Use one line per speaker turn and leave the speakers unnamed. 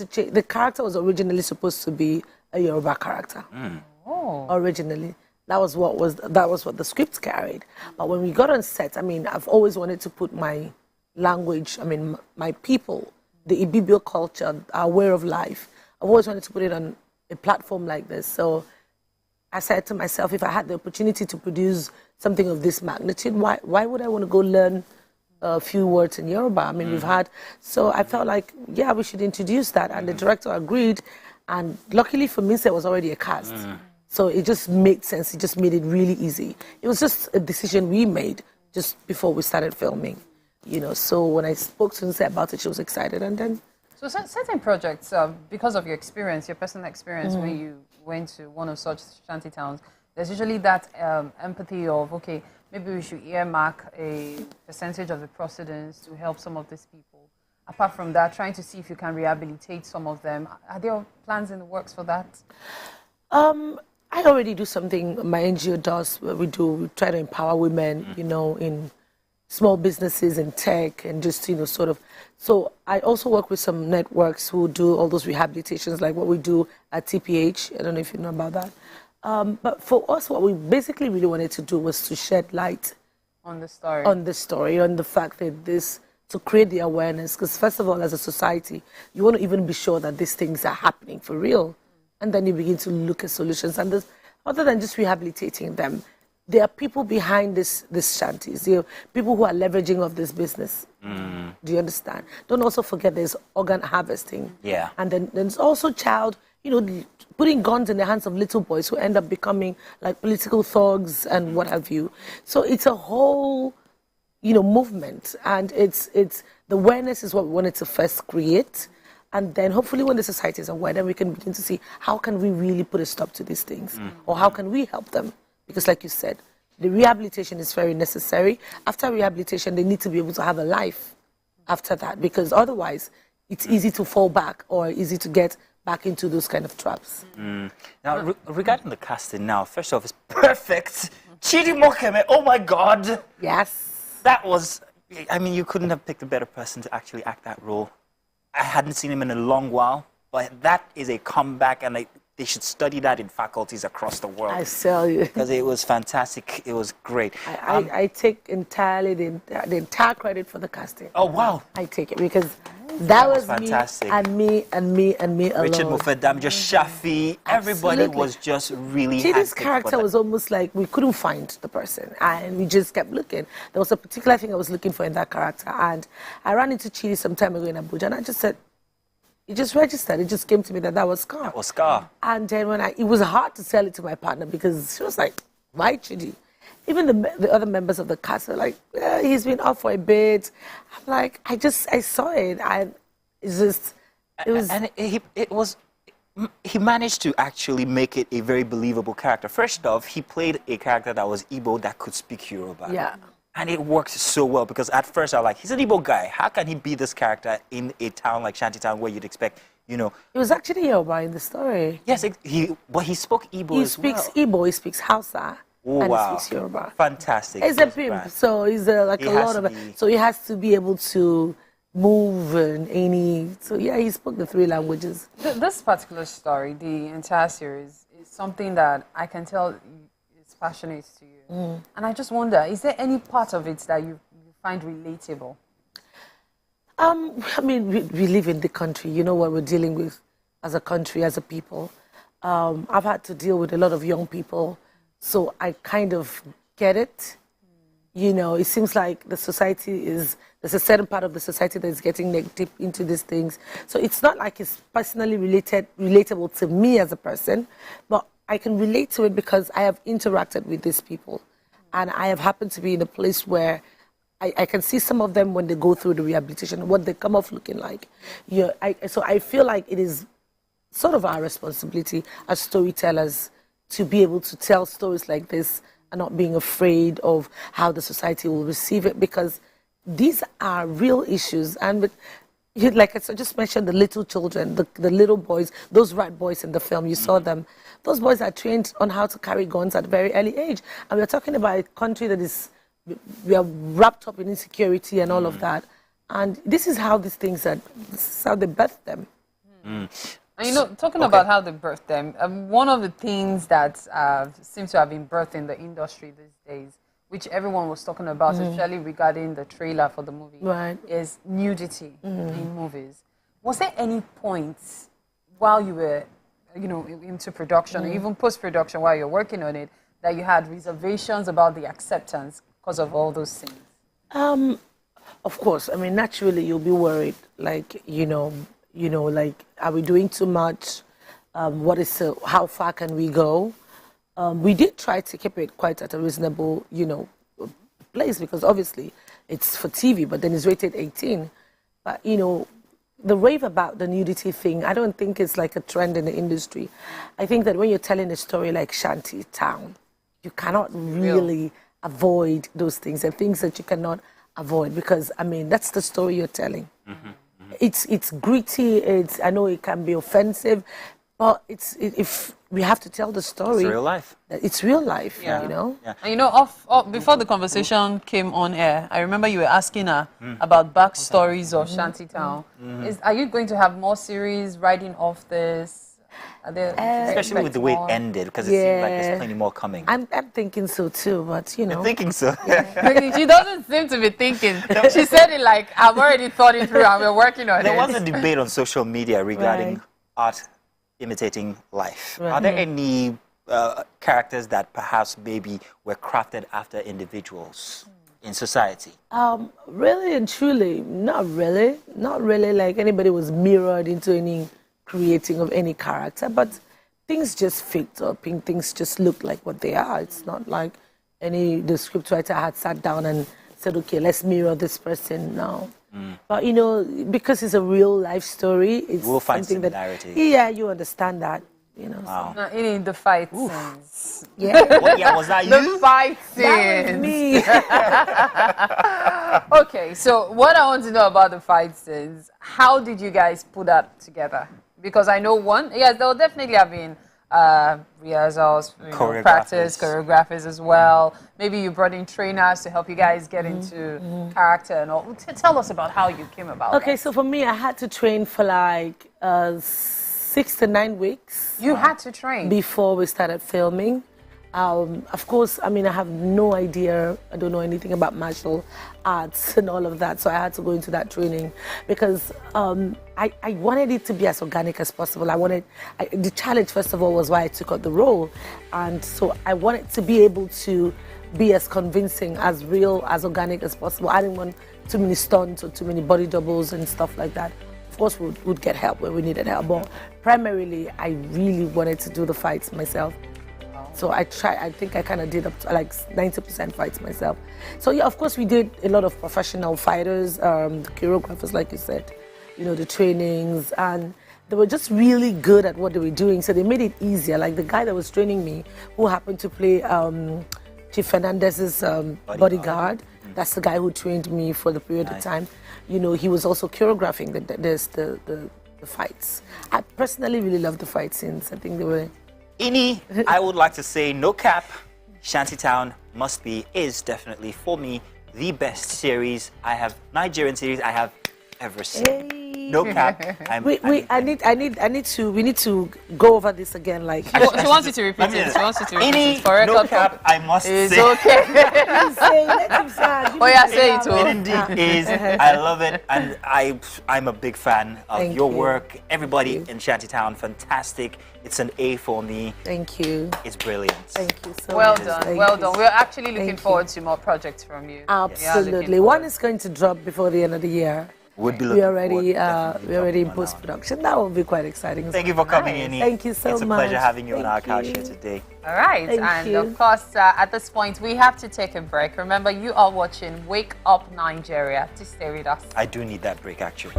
to change. The character was originally supposed to be a Yoruba character.
Oh.
Originally. That was what the script carried. But when we got on set, I mean, I've always wanted to put my language, I mean, my people, the Ibibio culture, our way of life. I've always wanted to put it on a platform like this. So I said to myself, if I had the opportunity to produce something of this magnitude, why would I want to go learn a few words in Yoruba? I mean, we've had, so I felt like, yeah, we should introduce that. And the director agreed. And luckily for me, there was already a cast. So it just made sense. It just made it really easy. It was just a decision we made just before we started filming. You know, so when I spoke to Nse about it, she was excited. And then...
So certain projects, because of your experience, your personal experience, when you went to one of such shanty towns, there's usually that empathy of, okay, maybe we should earmark a percentage of the proceeds to help some of these people. Apart from that, trying to see if you can rehabilitate some of them. Are there plans in the works for that?
I already do something my NGO does, where we try to empower women, you know, in small businesses and tech and just, you know, sort of. So I also work with some networks who do all those rehabilitations, like what we do at TPH. I don't know if you know about that. But for us, what we basically really wanted to do was to shed light
on the story.
On the fact that to create the awareness. Because first of all, as a society, you want to even be sure that these things are happening for real. And then you begin to look at solutions. And other than just rehabilitating them, there are people behind these shanties. There are people who are leveraging of this business. Do you understand? Don't also forget there's organ harvesting.
Yeah.
And then there's also putting guns in the hands of little boys who end up becoming like political thugs and what have you. So it's a whole, movement. And it's the awareness is what we wanted to first create. And then hopefully when the society is aware, then we can begin to see how can we really put a stop to these things? Or how can we help them? Because like you said, the rehabilitation is very necessary. After rehabilitation, they need to be able to have a life after that. Because otherwise, it's easy to fall back or easy to get back into those kind of traps.
Now, regarding the casting now, first off, it's perfect. Chidi Mokeme, oh my God.
Yes.
That was, I mean, you couldn't have picked a better person to actually act that role. I hadn't seen him in a long while, but that is a comeback, and they should study that in faculties across the world.
I tell you.
Because it was fantastic. It was great.
I take entirely the entire credit for the casting.
Oh, wow.
I take it because that was
fantastic.
me alone.
Richard Mufedam, just Shafi, everybody was just really
Chidi's character was almost like we couldn't find the person and we just kept looking. There was a particular thing I was looking for in that character, and I ran into Chidi some time ago in Abuja, and I just said, it just registered. It just came to me that was Scar.
That was Scar.
And then it was hard to tell it to my partner because she was like, why Chidi? Even the other members of the cast were like, he's been off for a bit. I'm like, I saw it.
He managed to actually make it a very believable character. First off, he played a character that was Igbo that could speak Yoruba.
Yeah.
And it worked so well because at first I was like, he's an Igbo guy. How can he be this character in a town like Shantytown where you'd expect,
It was actually Yoruba in the story.
Yes, but he spoke Igbo as well.
He speaks Igbo, he speaks Hausa.
Oh,
and
wow.
he speaks Yoruba.
Fantastic.
He's a pimp, so he's so he has to be able to move so yeah, he spoke the 3 languages.
This particular story, the entire series, is something that I can tell is passionate to you. And I just wonder, is there any part of it that you find relatable?
I mean, we live in the country. You know what we're dealing with as a country, as a people. I've had to deal with a lot of young people, so I kind of get it. It seems like there's a certain part of the society that is getting deep into these things. So it's not like it's personally relatable to me as a person, but I can relate to it because I have interacted with these people. And I have happened to be in a place where I can see some of them when they go through the rehabilitation, what they come off looking like. So I feel like it is sort of our responsibility as storytellers to be able to tell stories like this and not being afraid of how the society will receive it, because these are real issues. And like I just mentioned, the little children, the little boys, those rat boys in the film, you saw them. Those boys are trained on how to carry guns at a very early age. And we're talking about a country that we are wrapped up in insecurity and all of that. And this is how these things this is how they birth them.
And talking about how they birthed them, one of the things that seems to have been birthed in the industry these days, which everyone was talking about, especially regarding the trailer for the movie, is nudity in movies. Was there any point while you were, into production, or even post-production while you're working on it, that you had reservations about the acceptance because of all those things?
Of course. I mean, naturally, you'll be worried. Like, like, are we doing too much? How far can we go? We did try to keep it quite at a reasonable, place, because obviously it's for TV, but then it's rated 18. But, the rave about the nudity thing, I don't think it's like a trend in the industry. I think that when you're telling a story like Shanty Town, you cannot really avoid those things, and things that you cannot avoid, because, I mean, that's the story you're telling. It's gritty, I know it can be offensive, but if we have to tell the story.
It's real life.
It's real life,
Yeah.
And before the conversation came on air, I remember you were asking her about backstories of Shantytown. Are you going to have more series riding off this?
Especially with the way it ended, because it seems like there's plenty more coming.
I'm thinking so too, but
You're thinking so?
She doesn't seem to be thinking. She said it like, I've already thought it through and we're working on it.
There was a debate on social media regarding art imitating life. Are there any characters that perhaps maybe were crafted after individuals in society?
Really and truly, not really. Not really like anybody was mirrored into any creating of any character, but things just fit up and things just look like what they are. It's not like the scriptwriter had sat down and said, okay, let's mirror this person now. But, because it's a real life story, it's
we'll find
something
similarity.
You understand that,
Wow.
Now, in the fight scenes.
Was that you?
The fight
That was
scenes.
me.
Okay, so what I want to know about the fight scenes, how did you guys put that together? Because I know there will definitely have been rehearsals, practice, choreographers as well. Maybe you brought in trainers to help you guys get into character and all. Tell us about how you came about
Okay,
that.
so for me, I had to train for like 6 to 9 weeks.
You had to train?
Before we started filming. Of course, I mean, I have no idea. I don't know anything about martial arts and all of that. So I had to go into that training because I wanted it to be as organic as possible. The challenge, first of all, was why I took up the role. And so I wanted to be able to be as convincing, as real, as organic as possible. I didn't want too many stunts or too many body doubles and stuff like that. Of course, we would get help where we needed help. But primarily, I really wanted to do the fights myself. So I think I kind of did up to like 90% fights myself. So yeah, of course we did a lot of professional fighters, the choreographers, like you said, the trainings, and they were just really good at what they were doing. So they made it easier. Like the guy that was training me, who happened to play Chief Fernandez's bodyguard, that's the guy who trained me for the period of time. He was also choreographing the fights. I personally really loved the fight scenes. I think they were...
I would like to say, no cap, Shantytown is definitely, for me, the best Nigerian series I have ever seen.
Hey.
No cap.
We need to go over this again. Like
she wants you to repeat it. She wants you to repeat it. For
no cap, I must say.
It's okay.
let him say.
Say it too.
It indeed is. I love it, and I'm a big fan of your work. Everybody in Shantytown, fantastic. It's an A for me.
Thank you.
It's brilliant.
Thank you so
well
much.
Done. Well done. We're actually looking forward to more projects from you.
Absolutely. One is going to drop before the end of the year.
We're
already in post-production. That will be quite exciting.
Thank you for coming in.
Thank you so much.
It's a pleasure having you on our couch here today.
All right.
Thank you.
Of course, at this point, we have to take a break. Remember, you are watching Wake Up Nigeria. To stay with us.
I do need that break, actually.